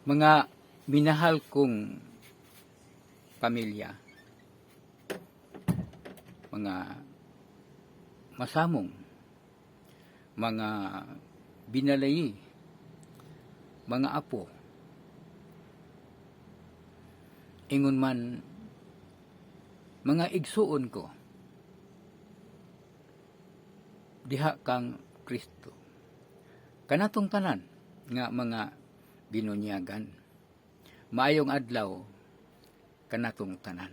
Mga minahal kong pamilya, mga masamong, mga binalayi, mga apo, ingon man mga igsuon ko, diha kang Kristo. Kanatong tanan nga mga binunyagan, maayong adlaw kanatong tanan.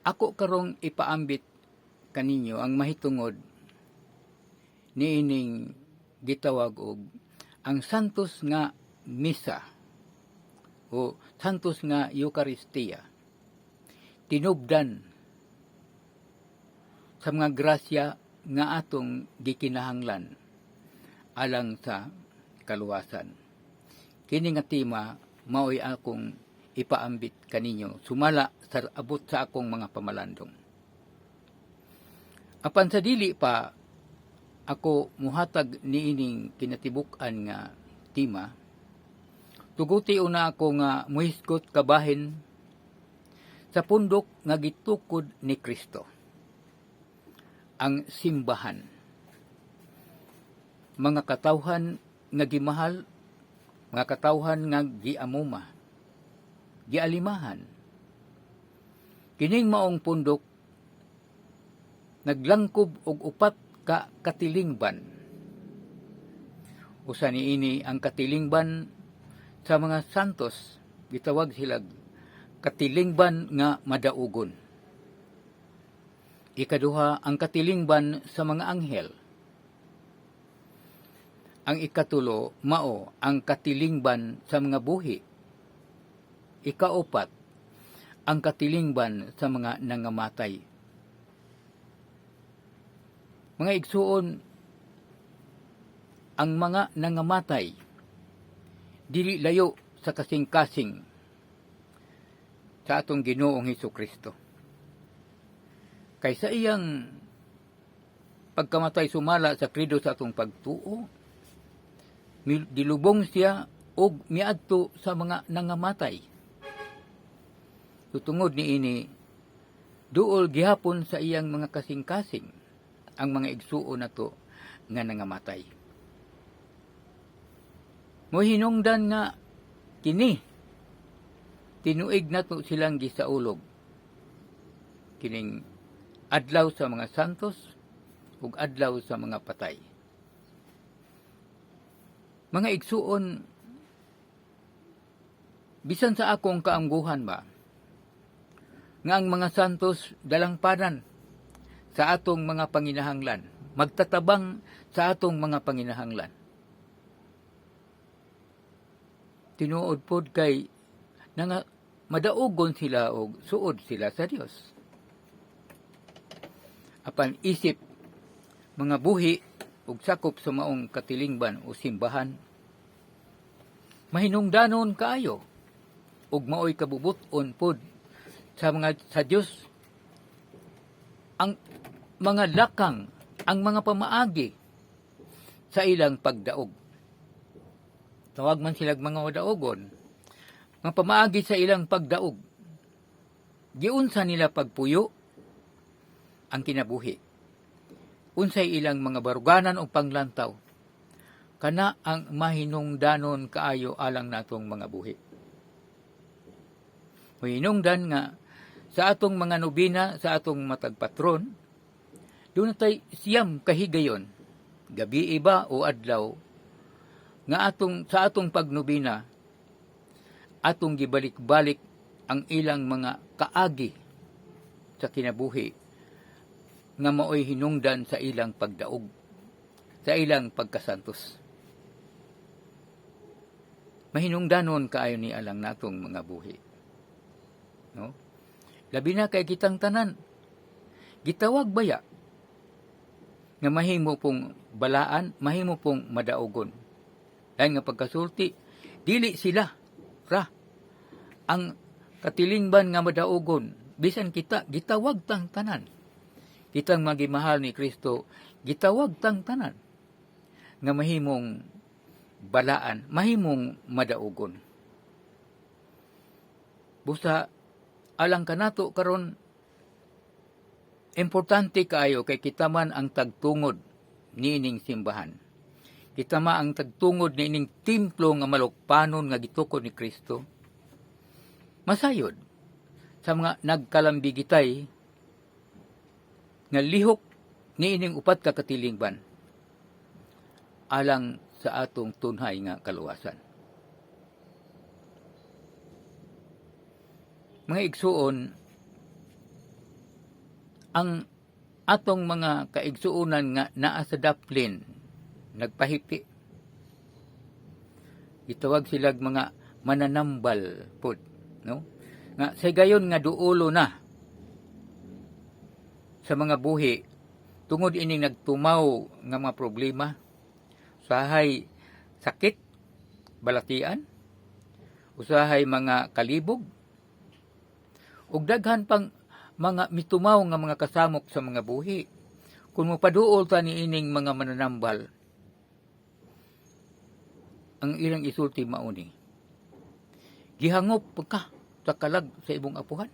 Ako karong ipaambit kaninyo ang mahitungod niining gitawag og ang santos nga misa o santos nga Eucharistia, tinubdan sa mga grasya nga atong gikinahanglan alang sa kaluwasan. Kini nga tema mao'y akong ipaambit kaninyo sumala sa abot sa akong mga pamalandong. Apan sa dili pa ako muhatag niining kinatibuk-an nga tema, tuguti una ako nga muhisgot kabahin sa pundok nga gitukod ni Kristo, ang simbahan. Mga katawhan nga gimahal, mga katawhan nga giamuma, gialimahan. Kining maong pundok naglangkob og upat ka katilingban. Usa niini ang katilingban sa mga santos, gitawag sila katilingban nga madaugon. Ikaduha ang katilingban sa mga anghel. Ang ikatulo mao ang katilingban sa mga buhi. Ikaupat ang katilingban sa mga nangamatay. Mga igsuon, ang mga nangamatay dili layo sa kasing-kasing sa atong Ginoong Hesukristo. Kaysa iyang pagkamatay sumala sa krido sa atong pagtuo, dilubong siya og miadto sa mga nangamatay. Tutungod niini, duol gihapon sa iyang mga kasing-kasing ang mga igsuon nato nga nangamatay. Mohinungdan nga kini tinuig nato silang gisaulog kining adlaw sa mga santos ug adlaw sa mga patay. Mga igsuon, bisan sa akong kaangguhan ba, nga ang mga santos dalangpanan sa atong mga panginahanglan, magtatabang sa atong mga panginahanglan. Tinuod pod kay nga madaugon sila o suod sila sa Dios. Apan isip mga buhi ug sakop sa maong katilingban o simbahan, mahinungdanon kaayo ug maoy kabubuton pod sa Dios ang mga lakang, ang mga pamaagi sa ilang pagdaog. Tawag man silang mga madaogon, mga pamaagi sa ilang pagdaog. Giunsa nila pagpuyo ang kinabuhi. Unsay ilang mga baruganan o panglantaw. Kana ang mahinungdanon kaayo alang natong mga buhi. Mahinungdan nga sa atong mga nobina, sa atong matagpatron, doon natay siyam kahigayon, gabi iba o adlaw, nga sa atong pagnobina, atong gibalik-balik ang ilang mga kaagi sa kinabuhi, nga maoy hinungdan sa ilang pagdaog, sa ilang pagkasantos. Mahinungdanon kaayo ni alang natong mga buhi. No? Labi na kay kitang tanan, gitawag baya, nga mahimo pong balaan, mahimo pong madaogon. Dahil nga pagkasulti, dili sila, ang katilingban nga madaogon, bisan kita, gitawag tang tanan. Kitang magimahal ni Kristo, gitawag tang tanan. nga mahimong balaan, mahimong madaugon. Busa alang kanato karon importante kaayo kay kita man ang tagtungod niining simbahan. Kita man ang tagtungod niining templo nga malukpanon nga gitukod ni Kristo. Masayod sa mga nagkalambigitay nga lihok niining upat ka katilingban alang sa atong tunhay nga kaluwasan. Mga igsuon, ang atong mga kaigsuunan nga naa sa daplin nagpahipi. Gitawag silag mga mananambal pod, no? Nga sa gayon nga duulo na sa mga buhi tungod ining nagtumaw nga mga problema, usahay sakit, balatian, usahay mga kalibog, ug daghan pang mga mitumaw nga mga kasamok sa mga buhi. Kung mapaduol ta ni ining mga mananambal, ang ilang isulti mauni, gihangop ka sa kalag sa imong apuhan.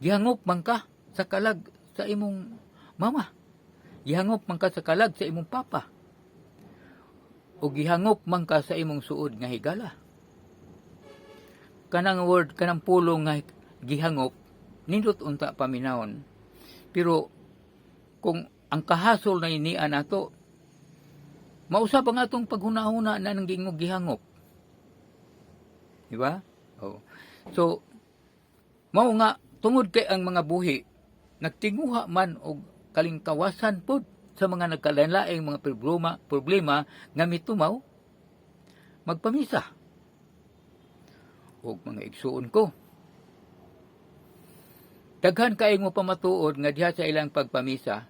Gihangop man ka sa kalag sa imong mama. Gihangop man ka sa kalag sa imong papa. O gihangop man ka sa imong suod nga higala. Kanang word, kanang pulong nga gihangop, nindot unta paminawon. Pero kung ang kahasol na inian nato, mausap ang atong paghuna-huna na nang gingog gihangop. Diba? Oh. So, mao nga, tungod kay ang mga buhi, nagtinguha man og kalingkawasan pod sa mga nagkalain-laing mga problema nga mitumaw, magpamisa. O mga igsuon ko, daghan kaayong mo pamatuod nga diha sa ilang pagpamisa,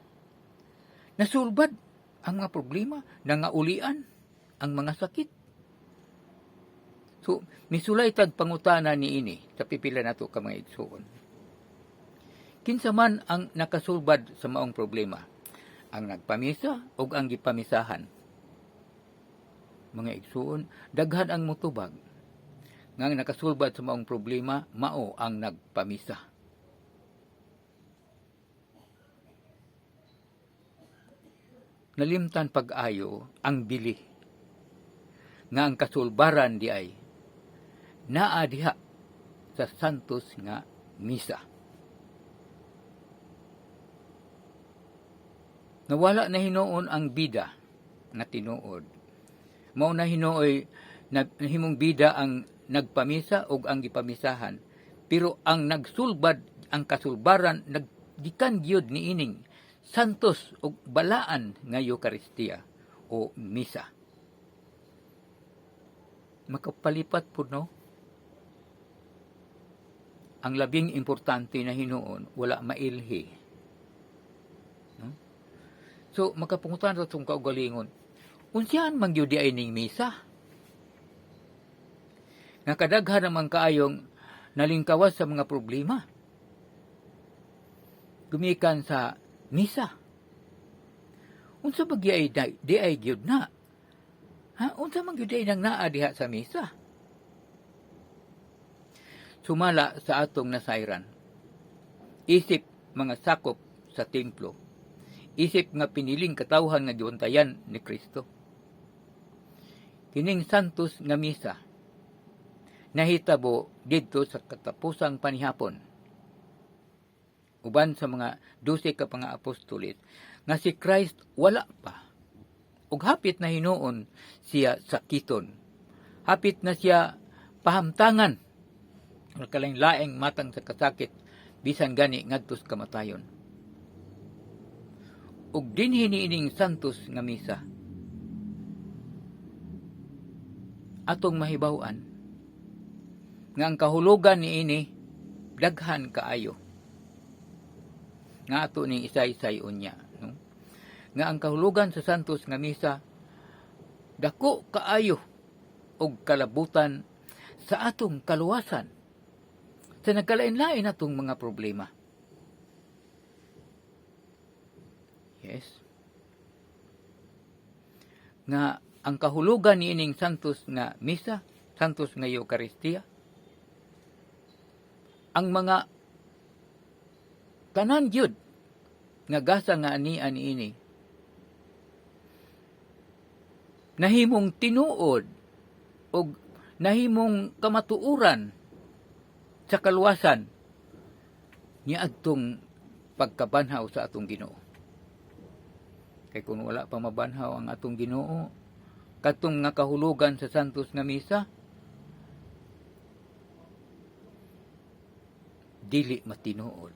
nasulbad ang mga problema, nangaulian ang mga sakit. So, misulay tag pangutana ni ini sa pipila nato ka mga igsuon. Kinsa man ang nakasulbad sa maong problema, ang nagpamisa o ang gipamisahan. Mga igsuon, daghan ang mutubag nga nakasulbad sa maong problema, mao ang nagpamisa. Nalimtan pag-ayo ang bili nga ang kasulbaran di ay naa diha sa santos nga misa. Nawala na hinuon ang bida na tinuod. Mao na hinuoy nahimong bida ang nagpamisa o ang gipamisahan. Pero ang nagsulbad, ang kasulbaran, naggikan gyud ni ining santos o balaan nga Eucharistia o misa. Makapalipat po, no? Ang labing importante na hinuon, wala mailhi. No? So, makapungutan sa itong kaugalingon, unsyan man gyud di ay ning misa? Nga kadaghan naman kaayong nalingkawas sa mga problema. Gumikan sa misa. Unsa ba di ay gyud na? Ha? Unsa man gyud ay nang naa diha sa misa? Sumala sa atong nasayran. Isip mga sakop sa templo. Isip nga piniling katawhan nga giuntayan ni Kristo. Kining santos nga misa nahitabo didto sa katapusang panihapon. Uban sa mga 12 ka mga apostolit nga si Christ wala pa. Ug hapit na hinuon siya sakiton. Hapit na siya pahamtangan. Nagkalain-laing matang sa kasakit bisan gani ngadtos kamatayon. Ug dinhi niining santos nga misa atong mahibaw-an nga ang kahulugan niini daghan kaayo. Nga ato ning isay-say unya, no? Nga ang kahulugan sa santos nga misa dako kaayo og kalabutan sa atong kaluwasan sa nagkalain-lain atong mga problema. Yes. nga ang kahulugan niining santos nga misa, santos nga Eucharistia, ang mga tanan gyud nga gasa nga ani nahimong tinuod o nahimong kamatuuran sa kaluwasan niya adtong pagkabanhaw sa atong Ginoo. Kay kung wala pa mabanhaw ang atong Ginoo, katong nga kahulugan sa santos nga misa, dili matinuod.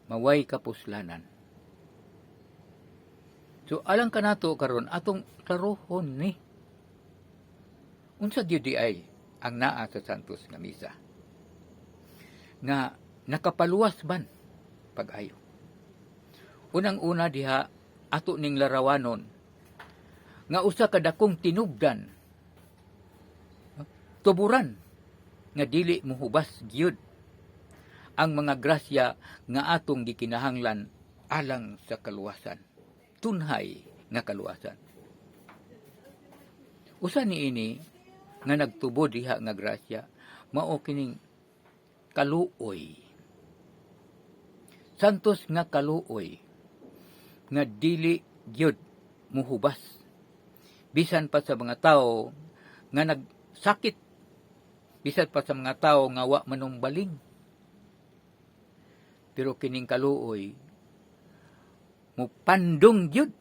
Maway kapuslanan. So alang kanato karon atong klarohon ni unsa gyud ay ang naa sa santos nga misa. Nga nakapaluwas man pag-ayo. Unang-una diha ato ning larawanon nga usa ka dakong tinubdan, tuburan nga dili mohubas gyud ang mga grasya nga atong gikinahanglan alang sa kaluwasan. Tunhay nga kaluwasan. Usa niini nga nagtubo diha nga grasya mao kining kaluoy. Santos nga kaluoy nga dili gyud muhubas bisan pa sa mga tawo nga nagsakit, bisan pa sa mga tawo nga wa manumbaling. Pero kining kaluoy mupandong gyud,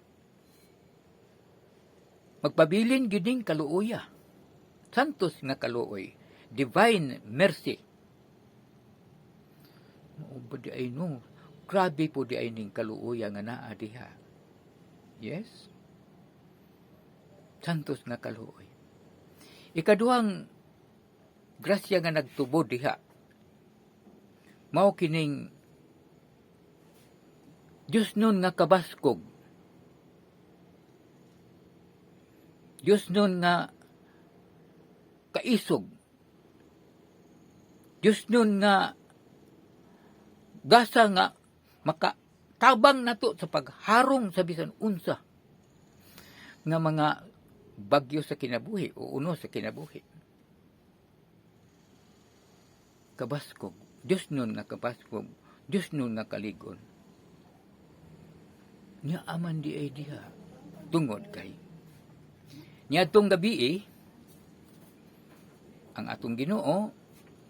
magpabilin gyud ning kaluoya. Santos nga kaluoy, divine mercy. Mao ba di ay no, grabe po di ay ning kaluoya nga naa diha. Yes? Santos nga kaluoy. Ikaduhang grasya nga nagtubo diha, mao kining Diyos nun nga kabaskog. Diyos nun nga kaisog. Diyos nun nga gasa nga makatabang nato sa pagharong sa bisan unsa nga mga bagyo sa kinabuhi o uno sa kinabuhi. Kabaskog. Diyos nun nga kabaskog. Diyos nun nga kaligon. Niya aman di ay diha. Tungod kay. Niya itong gabi ang atong Ginoo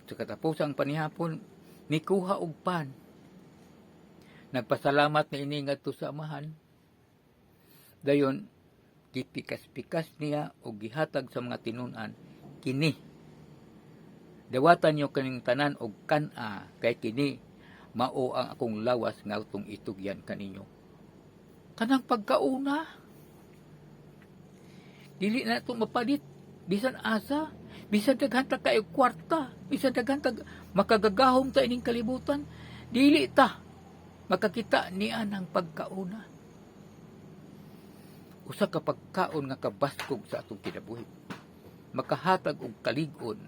sa katapusang panihapon mikuha og pan. Nagpasalamat na ini ngadto sa Amahan. Dayon gipikas-pikas niya og gihatag sa mga tinun-an, kini dawatan niyo kaning tanan og kan-a, kay kini mao ang akong lawas nga atong itugyan kaninyo. Kanang pagkauna, dili na ito mapalit, bisan asa, bisan daghantag kayo kwarta, bisan daghantag makagagahom ta ining kalibutan, dili ta makakita niya ng pagkauna. Usa ka pagkaon nga kabaskog sa atong kinabuhi, makahatag og kalig-on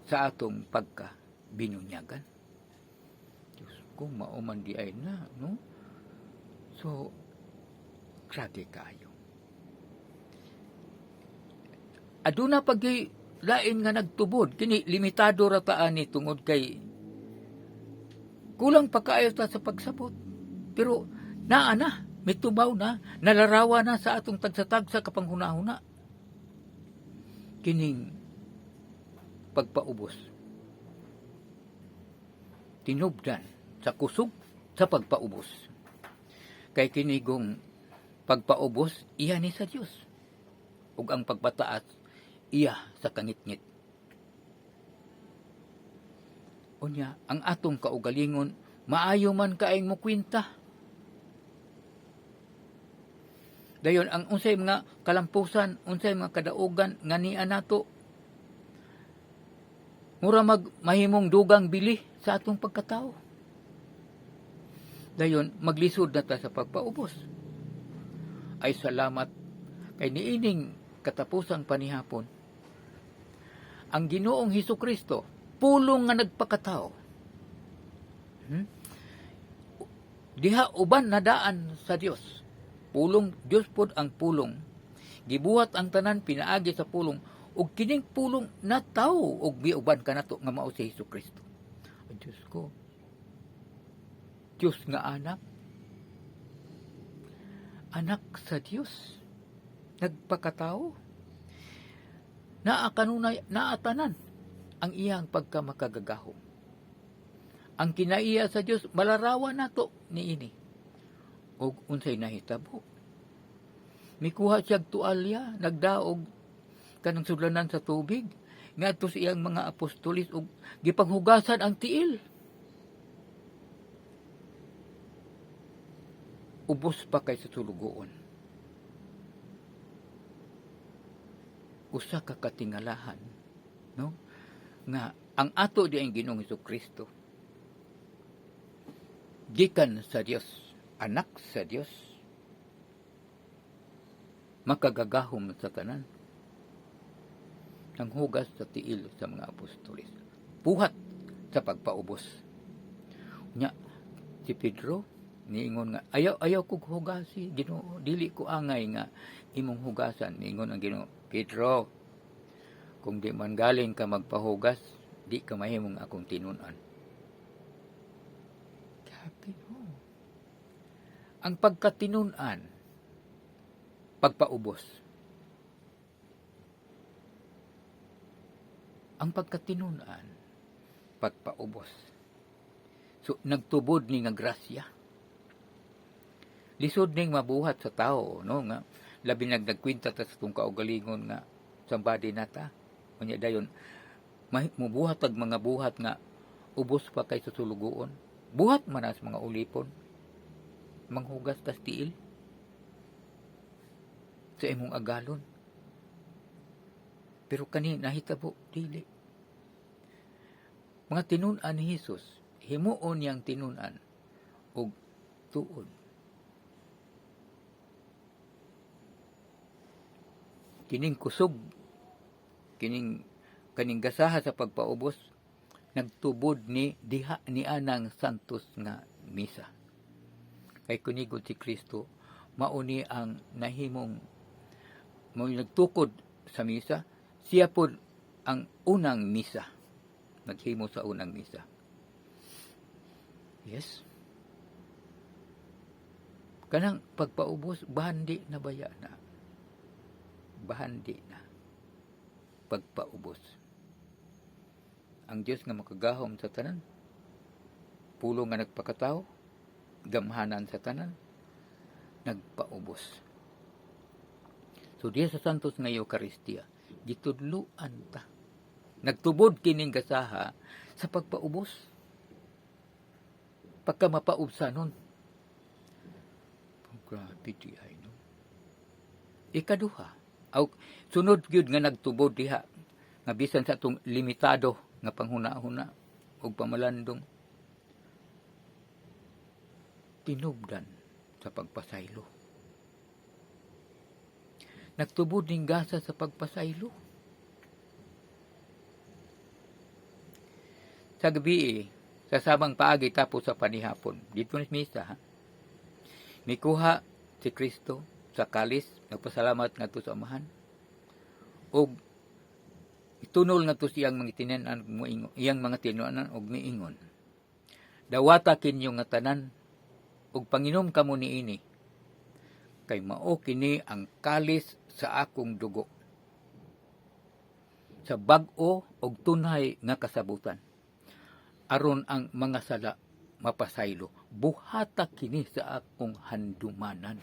sa atong pagkabinunyagan. Diyos ko, mauman di ay na, no? So, grabe kayo. Aduna pagi lain nga nagtubod, kini limitado ra taan ni tungod kay kulang pa kaayo ta sa pagsabot. Pero naa na, mitubaw na, nalarawa na sa atong tagsatagsa kapanghunahuna. Kining pagpaubos. Tinubdan sa kusog sa pagpaubos. Kay kinigong pagpaubos, iya ni sa Diyos. Ug ang pagpataas, iya sa kangit-ngit. Unya, ang atong kaugalingon, maayo man kaayong mukwinta. Dayon, ang unsay mga kalampusan, unsay mga kadaugan, nga niya nato, mura mahimong dugang bili sa atong pagkatao. Dayon, maglisod na ta sa pagpaubos. Ay salamat kay niining katapusang panihapon. Ang Ginoong Hesukristo, pulong nga nagpakatao. Diha uban nadaan sa Dios. Pulong, Dios pod ang pulong. Gibuhat ang tanan pinaagi sa pulong ug kining pulong nataw og biuban kanato nga mao si Hesukristo. Diyos ko. Diyos nga anak. Anak sa Diyos. Nagpakatao. Naa kanunay naatanan ang iyang pagkamakagagahom. Ang kinaiya sa Diyos malarawan nato niini. Og unsay nahitabo. Mikuha siya tualya, nagdaog kanang sudlanan sa tubig, ngadto sa iyang mga apostolis og gipanghugasan ang tiil. Ubos pa kay sa sulugoon. Usa ka katingalahan, no? Nga ang ato di ang Ginoong Hesukristo gikan sa Dios, anak sa Dios, makagagahom sa tanan. Ang hugas sa tiil sa mga apostolis. Buhat sa pagpaubos. Nya, si Pedro, niingon nga, ayaw kog hugasi, Ginoo, dili ko angay nga imong hugasan. Niingon ang Ginoo, Pedro, kung di man galing ka magpahugas, di ka mahimong akong tinunan. Grabe, no? Ang pagkatinunan, pagpaubos. Ang pagkatinunan, pagpaubos. So, nagtubod ni nga grasya. Lisod ning mabuhat sa tao, no? Nga, labi nagkwinta ta sa itong kaugalingon nga sambadi nata. Kunya dayon, mubuhat ag mga buhat nga ubos pa kay sa sulugoon. Buhat man as mga ulipon. Manghugas tas tiil. Sa imong agalon. Pero kani nahitabo dili. Mga tinunan ni Hesus, himuon yang tinunan og tuod. Kining kusog, kaning gasaha sa pagpaubos, nagtubod ni diha ni anang santos nga misa. Kay kunigod si Kristo, mauni ang nahimong mo nagtukod sa misa, siya po ang unang misa. Naghimo sa unang misa. Yes. Kanang pagpaubos, bahandi na baya na. Bahandi na. Pagpaubos. Ang Diyos nga makagahom sa tanan, pulo nga nagpakatao, gamhanan sa tanan, nagpaubos. So diya sa Santos nga Eucharistia, gitudluan ta. Nagtubod kining gasaha sa pagpaubos. Pagka mapaubsanon. Grabe di ay, no? Ikaduha. Sunod gyud nga nagtubod diha. Nga bisan sa itong limitado nga panghuna-huna o pamalandong. Tinubdan sa pagpasaylo. Nagtubod ning gasa sa pagpasaylo. Sa gabi, sa sabang paagi tapos sa panihapon, dito ni misa, ha? Mikuha si Kristo sa kalis, nagpasalamat nga to sa Amahan, og itunol nga to siyang mga tinanan, iyang mga tinuanan, og miingon. Dawata kinyo nga tanan, og panginom kamo niini, kay mao kini ang kalis sa akong dugo, sa bag-o og tunay nga kasabutan, aron ang mga sala mapasaylo. Buhata kini sa akong handumanan.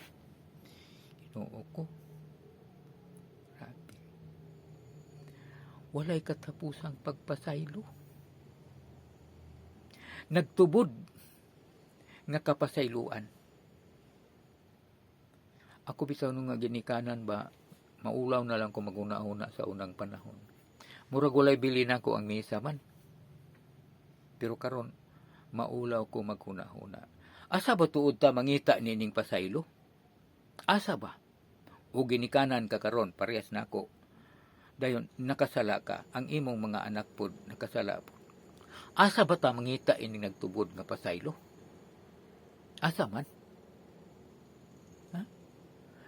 Ginoo ko. Grabe. Walay katapusang pagpasaylo. Nagtubod nga kapasayloan. Ako bisaw nung nga ginikanan ba, maulaw na lang ko maguna-una sa unang panahon. Murag walay bilin ako ang misa man. Pero karon maulaw ko maghuna-huna. Asa ba tuod ta mangita nining pasaylo? Asa ba? O ginikanan ka karon, parehas na ako. Dayon, nakasala ka. Ang imong mga anak pod, nakasala po. Asa ba ta mangita ining nagtubod nga pasaylo? Asa man? Ha?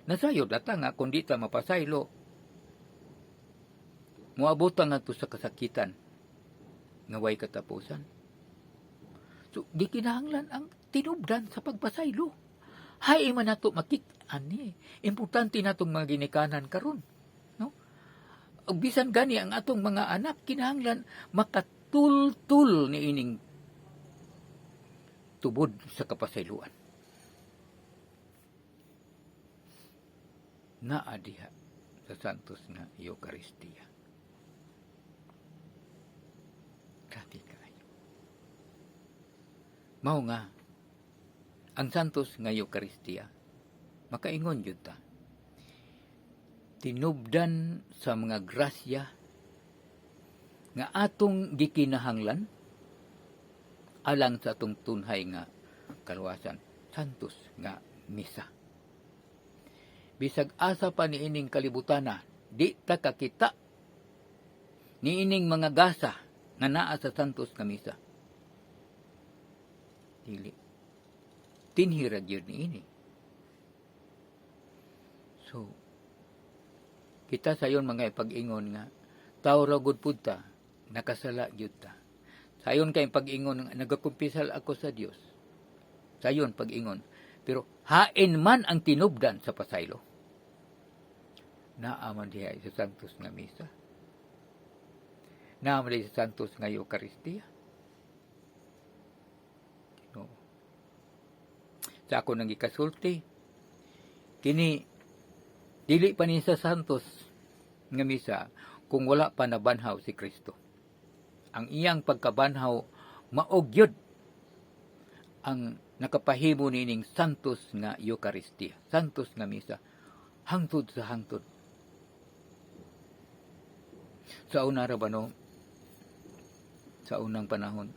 Nasayod ata nga kung di ta mapasaylo, muabutan nga to sa kasakitan nga way katapusan. So, di kinahanglan ang tinubdan sa pagpasaylo. Hay man nato makit-an ni. Importante natong mga ginikanan karon, no? Ug bisan gani ang atong mga anak kinahanglan makatultul ni ining tubod sa kapasayloan. Naa diha sa santos nga Eucharistia. Grabe kayo. Mao nga ang santos nga Eucharistia, makaingon yun ta. Tinubdan sa mga grasya nga atong gikinahanglan alang sa atong tunhay nga kaluwasan. Santos nga misa. Bisag asa pa ni ining kalibutana, di ta kakita ni ining mga gasa nga naa sa santos nga misa. Dili. Tinhirag yun ni ini. So, kita sayon mga ipag-ingon nga, tao ra gud pud ta, nakasala gyud ta. Sayon kay pag-ingon nga nagakumpisal ako sa Dios. Sayon pag-ingon, pero hain man ang tinubdan sa pasaylo. Naaman diha sa santos nga misa. Naaman diha sa santos nga Eucharistia. No. Sa ako nang ikasulti, kini dili pa ni sa santos nga misa kung wala pa nabanhaw si Kristo. Ang iyang pagkabanhaw maogyod ang nakapahimo nining santos nga Eucharistia, santos nga misa, hangtod sa hangtod. Sa una ra ba no? Sa unang panahon,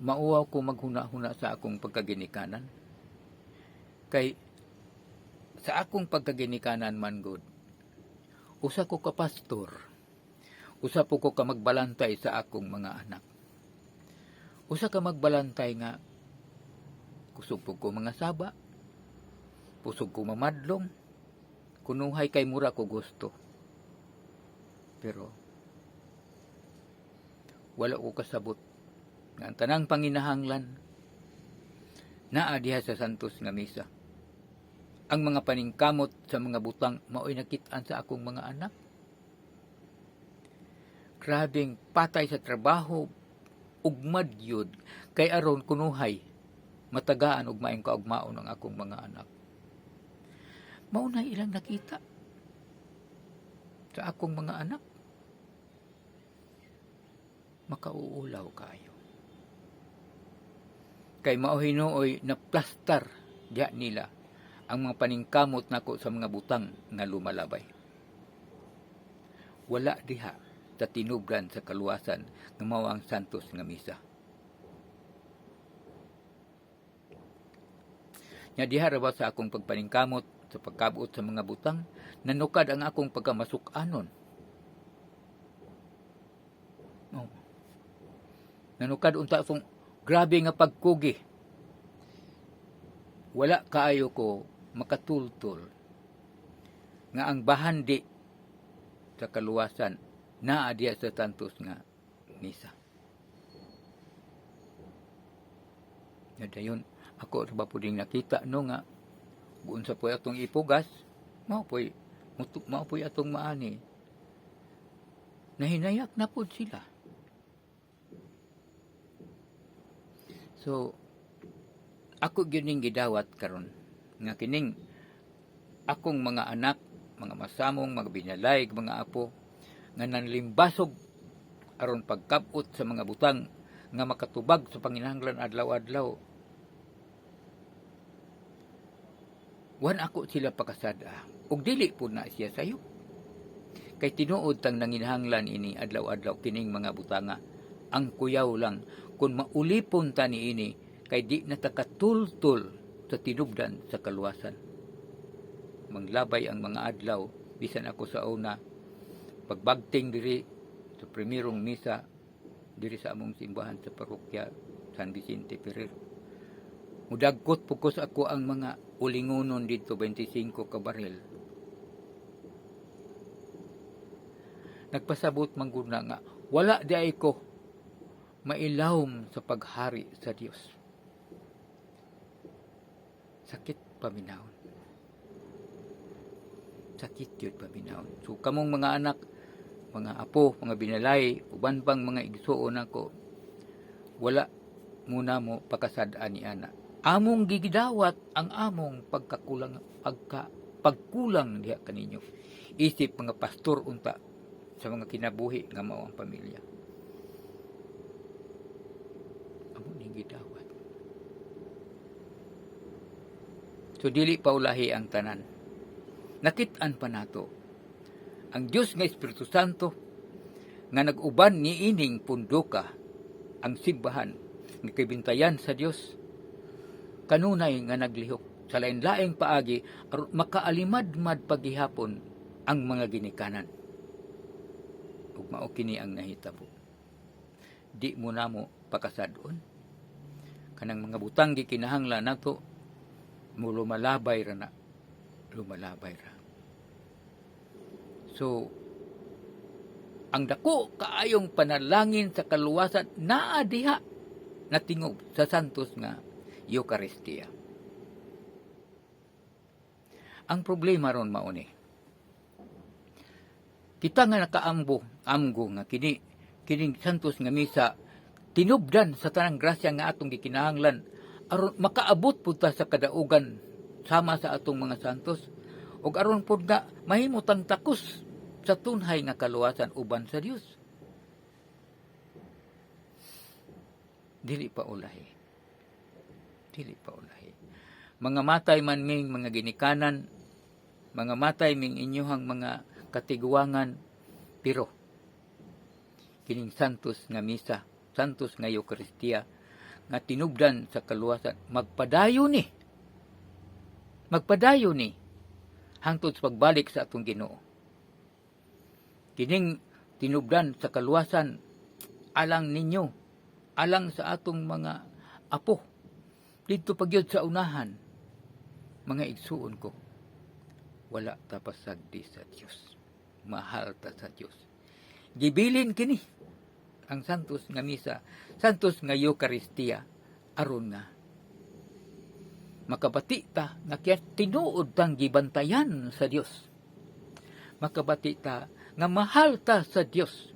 mauwaw ko maghuna-huna sa akong pagkaginikanan. Kay sa akong pagkaginikanan man good, usa ko ka pastor, usa po ko ka magbalantay sa akong mga anak. Usa ka magbalantay nga kusog po ko mga saba, pusog ko mamadlong, kunuhay kay mura ko gusto. Pero wala ko kasabot nga ang tanang panginahanglan naa diha sa santos nga misa. Ang mga paningkamot sa mga butang mao'y nakit-an sa akong mga anak. Grabing patay sa trabaho, ugmad yun, kay aron kunuhay, matagaan ug maayong kaugmaon ang akong mga anak. Mauna ilang nakita sa akong mga anak. Makauulaw kayo. Kay mauhinooy na plastar diya nila ang mga paningkamot nako sa mga butang nga lumalabay. Wala diha sa tinubdan sa kaluwasan nga mao ang santos nga misa. Nya diha ra ba sa akong pagpaningkamot sa pagkabuot sa mga butang, nanukad ang akong pagkamasuk-anon. Oh. Nanukad unta akong grabe nga pagkugi. Wala kaayo ko makatultol nga ang bahandi sa kaluwasan naa diya sa santos nga misa. Dayon ako sa puding nakita no nga unsa po atong ipugas, mao po'y atong maani. Nahinayak na po sila. So, ako gining gidawat karon nga kining akong mga anak, mga masamong, mga binalayg, mga apo, nga nanlimbasog aron pagkabot sa mga butang nga makatubag sa panginahanglan adlaw-adlaw. Wan ako sila pakasada. Ug dili po na siya sayo. Kay tinuod tang nanginahanglan ini adlaw-adlaw kining mga butanga. Ang kuyaw lang kung maulipon ta ni ini kay di na takatultul sa tinubdan sa kaluwasan. Manglabay ang mga adlaw bisan ako sa una pagbagting diri sa primerong misa diri sa among simbahan sa parokya San Vicente Ferrer. Mudagkot pugos ako ang mga ulingunon dito 25 ka baril. Nagpasabot man gud na nga wala di ay ko mailawom sa paghari sa Dios. Sakit paminahon. Sakit yun paminahon. So kamong mga anak, mga apo, mga binalay, uban pang mga igsuon ako, wala muna mo pakasad-an ni ana. Among gigidawat ang among pagkulang diha kaninyo. Isip mga pastor unta sa mga kinabuhi nga mao ang pamilya. Among gigidawat. So dili paulahi ang tanan. Nakit-an pa nato ang Dios nga Espiritu Santo nga nag-uban ni ining pundoka ang simbahan nga kibintayan sa Dios kanunay nga naglihok sa lain-laing paagi aron makaalimad-mad paghihapon ang mga ginikanan. Ug mao kini ang nahitabo. Di mo namo pakasad-on kanang mga butang gikinahanglan nato mo lumalabay ra na. Lumalabay ra. So, ang dako kaayong panalangin sa kaluwasan naa diha natingog sa santos nga Eucharistia. Ang problema ron mao ni. Kita nga amgo nga kining santos nga misa tinubdan sa tanang grasya nga atong gikinahanglan aron makaabot pud ta sa kadaugan sama sa atong mga santos ug aron pud nga mahimutang takos sa tunhay nga kaluwasan uban sa Dios. Dili pa ulahi. Dili pa ulahi. Mga matay man ming mga ginikanan, mga matay ming inyuhang mga katiguangan, pero kining santos nga misa, santos nga Eucharistia, nga tinubdan sa kaluwasan, magpadayon ni hangtod sa pagbalik sa atong Ginoo. Kining tinubdan sa kaluwasan alang ninyo, alang sa atong mga apo dito pagyud sa unahan. Mga igsuon ko, wala ta pasagdi sa Dios, mahal ta sa Dios. Gibilin kini ang santos nga misa, santos nga Eucharistia aron nga makabati ta nga tinuod tang gibantayan sa Dios. Makabati ta nga mahal ta sa Dios.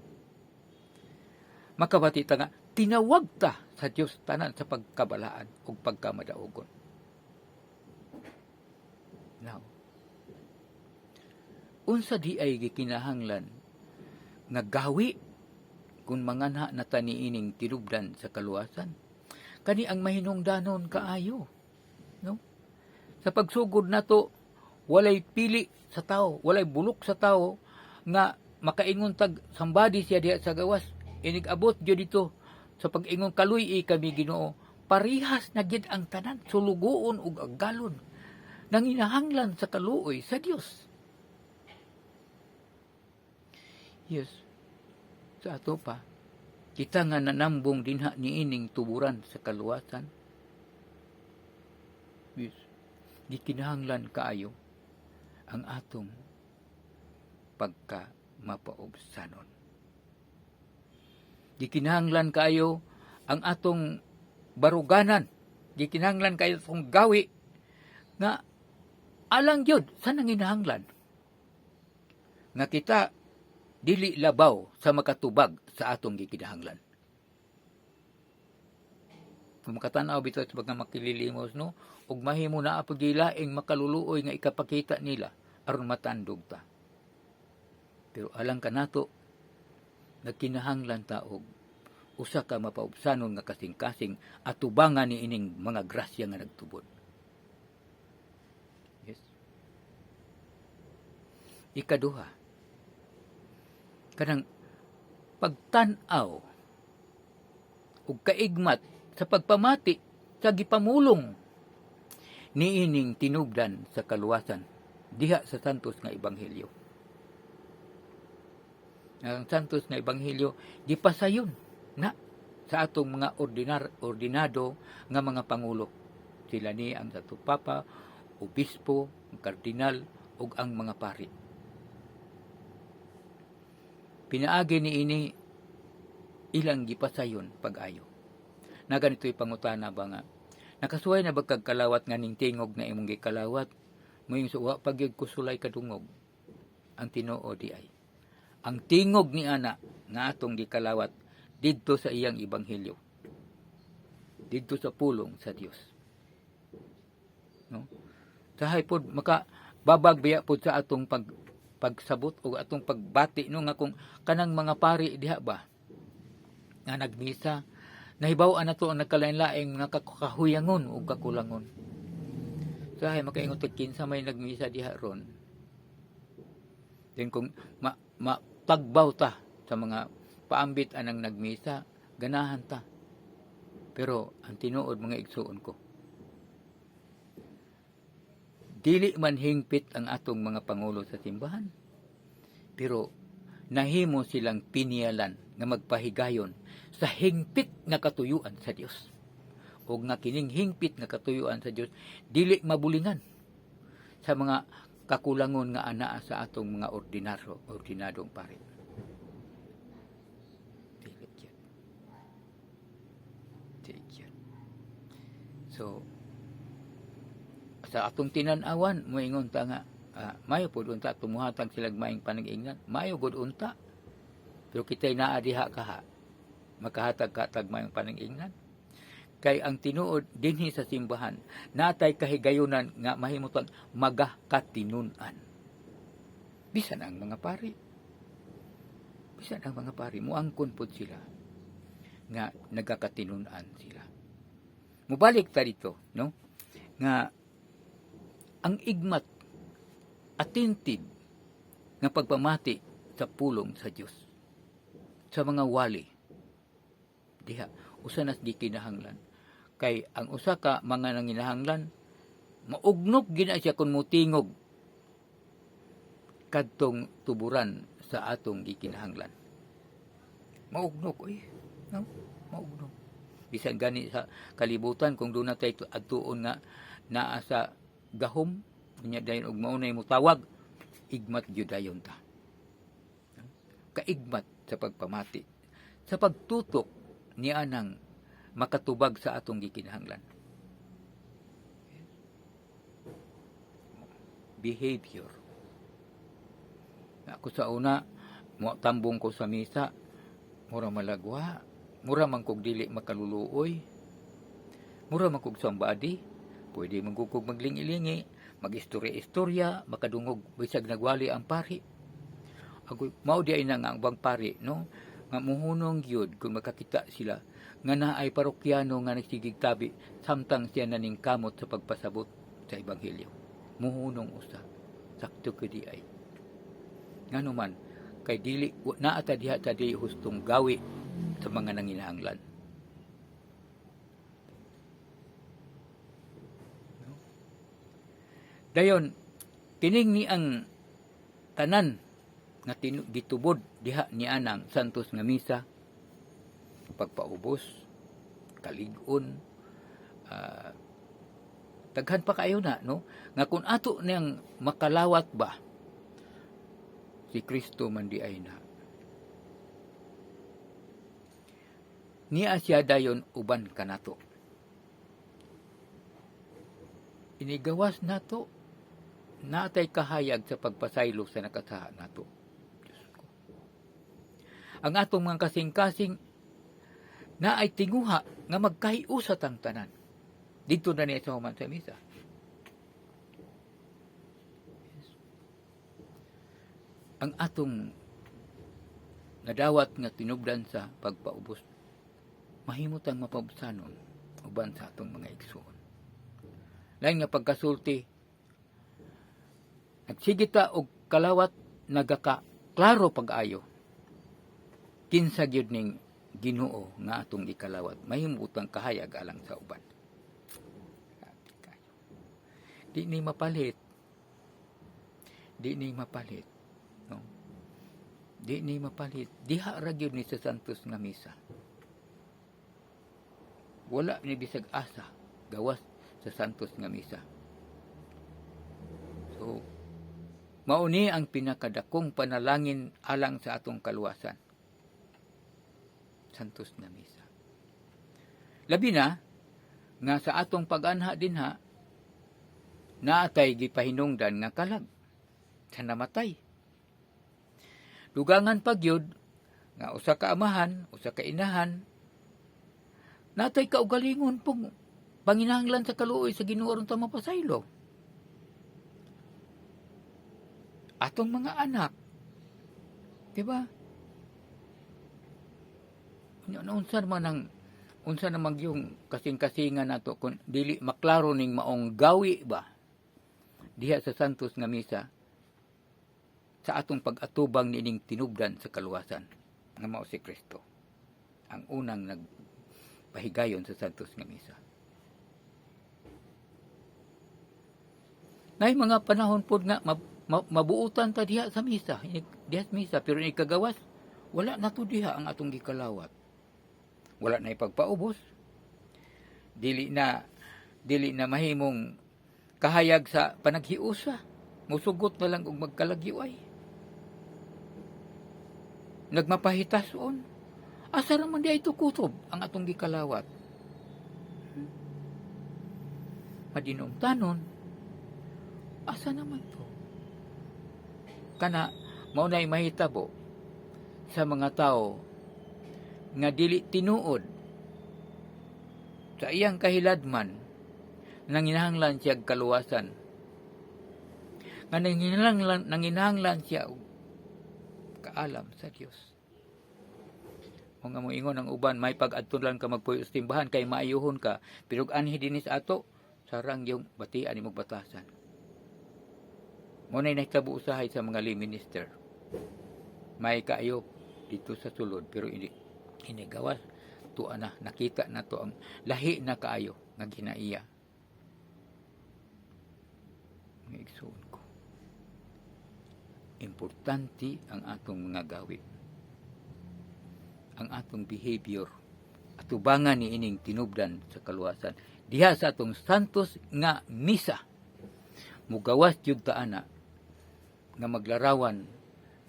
Makabati ta nga tinawag ta sa Dios tanan sa pagkabalaan ug pagkamadaogon. Now, unsa di ay gikinahanglan nga gawi kung manganha na taniining tinubdan sa kaluwasan? Kani ang mahinungdanon kaayo. No? Sa pagsugod nato walay pili sa tao, walay bulok sa tao nga makaingon tag sambadi siya diha sa gawas. Inigabot gyud dito sa pag-ingon kaluy kami Ginoo. Parihas na gyud ang tanan, sulugoon ug aggalon. Nanginahanglan sa kaluoy sa Dios. Yes. Sa ato pa, kita nga nanambong dinha niining tuburan sa kaluwasan. Yes. Di kinahanglan kaayo ang atong pagka mapaobsanon. Di kinahanglan kaayo ang atong baruganan. Di kinahanglan kaayo itong gawi nga alang yun sa nanginahanglan. Nga kita dili labaw sa makatubag sa atong gikinahanglan. Kung makatanaw bitaw sa mga makililimos, no? Ug mahimo na apagilaing makaluluoy nga ikapakita nila aron matandog ta. Pero alang kanato nagkinahanglan ta og usa ka mapaubsanon nga kasing-kasing at tubangan ni ining mga grasya nga nagtubod. Yes. Ikaduha, kanang pagtan-aw ug kaigmat sa pagpamati sa gipamulong niining tinubdan sa kaluwasan diha sa santos nga ebanghelyo. Ang santos nga ebanghelyo gipasayon na sa atong mga ordinado nga mga pangulo. Sila ni ang Santo Papa, obispo, kardinal, ug ang mga pari. Pinaagi ni ini ilang gipasayon pag-ayo. Na ganito'y pangutana ba nga, nakasuway na ba kag kalawat nga ning tingog na imong gikalawat, mo yung suwa pagyud kusulay kadungog. Ang Tinoo di ay. Ang tingog ni ana nga atong gikalawat didto sa iyang ebanghelyo. Didto sa pulong sa Dios. No? Sahay pod maka babagbiya pod sa atong pagsabot o atong pagbati no nga kung kanang mga pari diha ba nga nagmisa nahibaw-an nato ang nagkalain-laing nga kahuyangon o kakulangon. Sahay makaingon tag kinsa may nagmisa diha ron. Then kung matagbaw ta sa mga paambit anang nagmisa, ganahan ta. Pero ang tinuod mga igsuon ko, dili man hingpit ang atong mga pangulo sa simbahan. Pero nahimo silang pinialan nga magpahigayon sa hingpit nga katuyuan sa Dios. O nga kining hingpit nga katuyuan sa Dios dili mabulingan sa mga kakulangon nga anaa sa atong mga ordinadong pari. So sa atong tinan-awan moingon ta nga mayo pod unta tumuhatag sila maing panag-ingnan, mayo gud unta. Pero kitay naa diha kaha makahatag katag maing panag-ingnan. Kay ang tinuod dinhi sa simbahan natay kahigayunan nga mahimutang magakatinunan. Bisan ang mga pari. Bisan ang mga pari muangkon pod sila nga nagakatinunan sila. Mubalik ta dito, no? Nga ang igmat attentive nga pagpamati sa pulong sa Dios sa mga wali diha usa nas di kinahanglan. Kay ang usa ka mga nanginahanglan maugnok gina siya kun mutingog kadtong tuburan sa atong gikinahanglan. Maugnok no? Maugnok. Bisan gani sa kalibutan kung doon natay adtuon nga naa sa gahom nya dayon og maunay mutawag igmat gyud dayon ta. Kaigmat sa pagpamati sa pagtutok ni anang makatubag sa atong gikinahanglan. Behavior. Ako sa una, tambong ko sa misa, mura malagwa, mura man kog dili makaluluoy, mura man kog somebody, pwede man kog maglingi-lingi, mag-istorya-istorya, makadungog, bisag nagwali ang pari. Ako, mao di ay na nga ang bang pari, no? Nga muhunong gyud kung makakita sila nga naay parokyano nga nagsigig tabi samtang siya naning kamot sa pagpasabot sa ebanghelyo. Muhunong usa sakto kedi ay ngano man kay dili naa ta diha ta di hustong gawi sa mga nanginahanglan. Dayon kining ni ang tanan nga gitubod diha ni anang santos nga misa, pagpaubos, kalig-on, daghan pa kayo na, no? Nga kung ato niyang makalawat ba, si Kristo man di ay na. Niya siya dayon uban kanato. Inigawas nato, natay kahayag sa pagpasaylo sa nakasaha nato. Ang atong mga kasing-kasing na ay tinguha nga magkahiusat ang tanan. Dito na niya sa human sa misa. Ang atong nadawat nga tinubdan sa pagpaubos, mahimutang mapabsanon uban sa atong mga igsoon. Lain nga pagkasulti, nagsigita og kalawat nagaka-klaro pag-ayo. Kinsa gyud ning Ginoo nga atong ikalawat, mahimutang kahayag alang sa uban. Di ni mapalit. No? Di ni mapalit. Diha ra gyud ni sa santos nga misa. Wala ni bisag asa gawas sa santos nga misa. So, mauni ang pinakadakong panalangin alang sa atong kaluwasan. Santos nga misa. Labi na, nga sa atong pag-anha dinha, naatay gipahinungdan nga kalag sa namatay. Dugangan pagyud nga usa ka amahan, usa ka inahan, natay kaugalingon pong panginahanglan sa kaluoy sa Ginoo aron ta mapasaylo. Atong mga anak, di ba? Unsa naman yung kasing-kasingan nato kung dili maklaro ning maong gawi ba diha sa santos nga misa sa atong pag-atubang nining tinubdan sa kaluwasan nga mao si Kristo ang unang nagpahigayon sa santos nga misa. Nay mga panahon pod nga mabuutan ta diha sa misa, diha sa misa, pero ni kagawas wala na to diha ang atong gikalawat. Wala na ipagpaubos. Dili na mahimong kahayag sa panaghiusa. Musugot na lang og magkalagyo ay. Nagmapahitason. Asa naman di ay tukutob ang atong gikalawat. Madinom tanon. Asa naman to? Kana mao nay mahitabo sa mga tao nga dili tinuod sa iyang kahiladman nanginahanglan siya kaluwasan, nga nanginahanglan siya kaalam sa Dios. Kung nga moingon ang uban, may pag-adto lang ka magpuyo sa timbahan kay maayuhon ka, pero anhi dinis ato sarang yung batian imong batasan. Mo nay nahitabo usahay sa mga lay minister. May kaayo dito sa sulod, pero inigawas tuwa na, nakita na to ang lahi na kaayo nga ginaiya. Mga igsoon ko, importante ang atong mga gawi, ang atong behavior, atubangan ni ining tinubdan sa kaluwasan diha sa atong santos nga misa. Mugawas jud ta ana nga maglarawan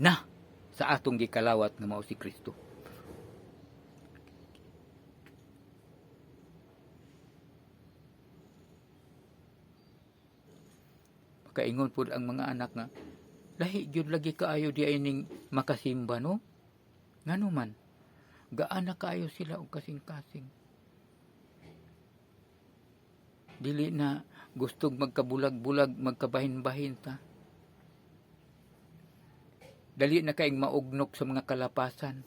na sa atong gikalawat nga mao si Kristo. Kaingon po ang mga anak nga, lahi gyud lagi kaayo di ay ning makasimba, no? Ngano man, gaan na kaayo sila og kasing-kasing. Dili na gustog magkabulag-bulag, magkabahin-bahin ta. Dali na kaing maugnok sa mga kalapasan.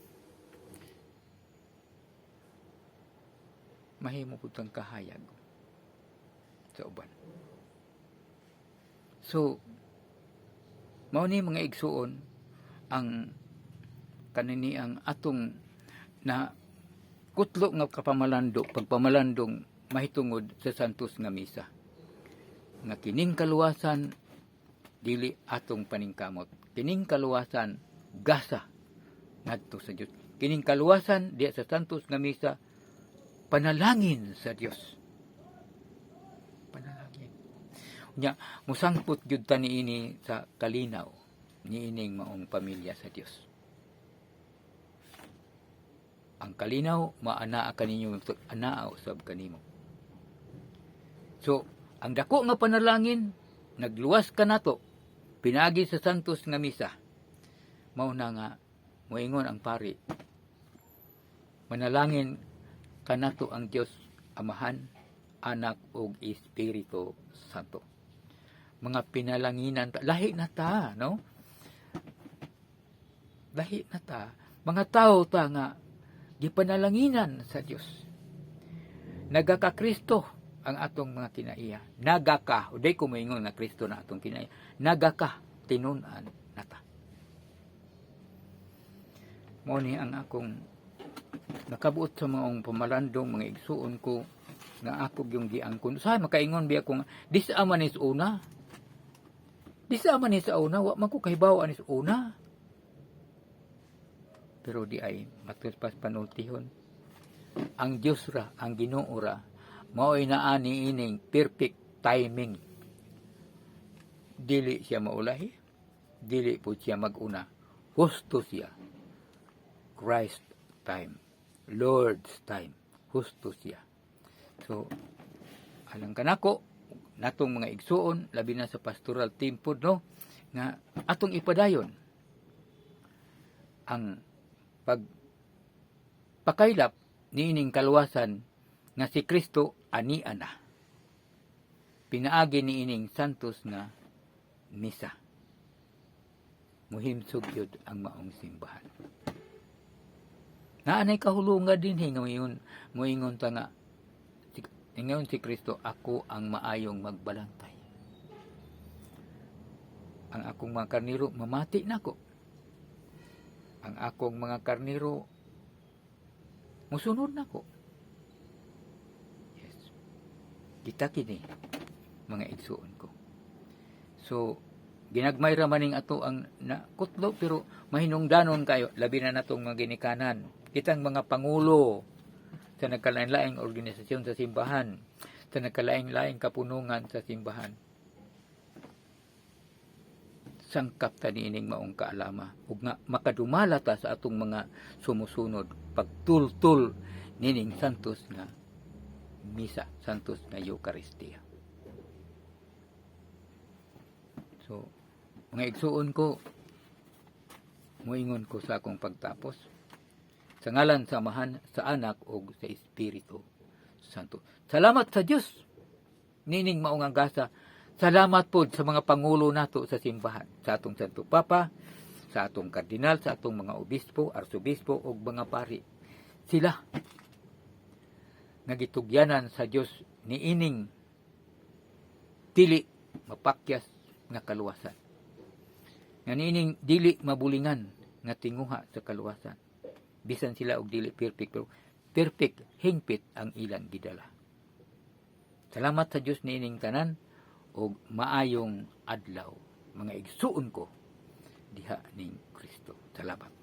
Mahimo pud kang kahayag sa uban. So, mao ni mga igsuon ang kanini ang atong na kutlo nga pagpamalandong mahitungod sa santos nga misa. Nga kining kaluwasan dili atong paningkamot. Kining kaluwasan gasa ngadto sa Dios. Kining kaluwasan diya sa santos nga misa panalangin sa Dios. Nya musangput gyud ta niini sa kalinaw niining maong pamilya sa Dios. Ang kalinaw maanaa kaninyo anaa usab kanimo. So, ang dako nga panalangin nagluwas ka nato pinagi sa santos nga misa. Mao na nga moingon ang pari. Manalangin kanato ang Dios Amahan, Anak ug Espiritu Santo. Mga pinalanginan, lahi na ta, no? Lahi na ta. Mga tao ta nga, gipanalanginan sa Dios. Nagaka Kristo ang atong mga kinaiya. Nagaka, uday ko moingon nga Kristo na atong kinaiya. Nagaka, tinunan na ta. Mo ni ang akong nakabuot sa mga pamalandong, mga igsuon ko, nga ako yung giangkon. Sa makaingon biya kung, disaman is una. Disaman is una, wa man ko kahibaw anis una. Pero di ay matuspas panultihon. Ang Diyos ra, ang Ginoo ra, mao'y naa niining perfect timing. Dili siya maulahi, dili po siya maguna. Husto siya. Christ time, Lord's time. Husto siya. So, alang kanako, natong mga igsuon, labi na sa pastoral team po, no, nga atong ipadayon ang pagpakaylap niining kaluwasan nga si Kristo ania na. Pinaagi niining santos nga misa. Muhimsog yun ang maong simbahan. Naanay kahulungan din ngayon, muingon ta nga, ngayon si Kristo, ako ang maayong magbalantay. Ang akong mga karniro, mamati na ko. Ang akong mga karniro, musunod na ko. Yes. Kita kini, mga igsuon ko. So, ginagmay ramaning ato ang nakutlo, pero mahinungdanon kayo, labi na natong mga ginikanan. Kitang mga pangulo sa nagkalain-laing organisasyon sa simbahan, sa nagkalain-laing kapunungan sa simbahan. Sangkap ta niining maong kaalama ug nga makadumala ta sa atong mga sumusunod pagtultul nining santos nga misa, santos nga Eucharistia. So, mga igsuon ko, muingon ko sa akong pagtapos, sa ngalan sa Amahan, sa Anak, o sa Espiritu Santo. Salamat sa Diyos, nining maong agasa. Salamat po sa mga pangulo nato sa simbahan, sa atong Santo Papa, sa atong kardinal, sa atong mga obispo, arsobispo, o mga pari. Sila, nagitugyanan sa Diyos niining dili mapakyas nga kaluwasan. Nga niining dili mabulingan nga tinguha sa kaluwasan. Bisan sila og dili perfect, pero perfect hingpit ang ilang gidala. Salamat sa Diyos niining tanan og maayong adlaw, mga igsuon ko diha ning Kristo. Salamat.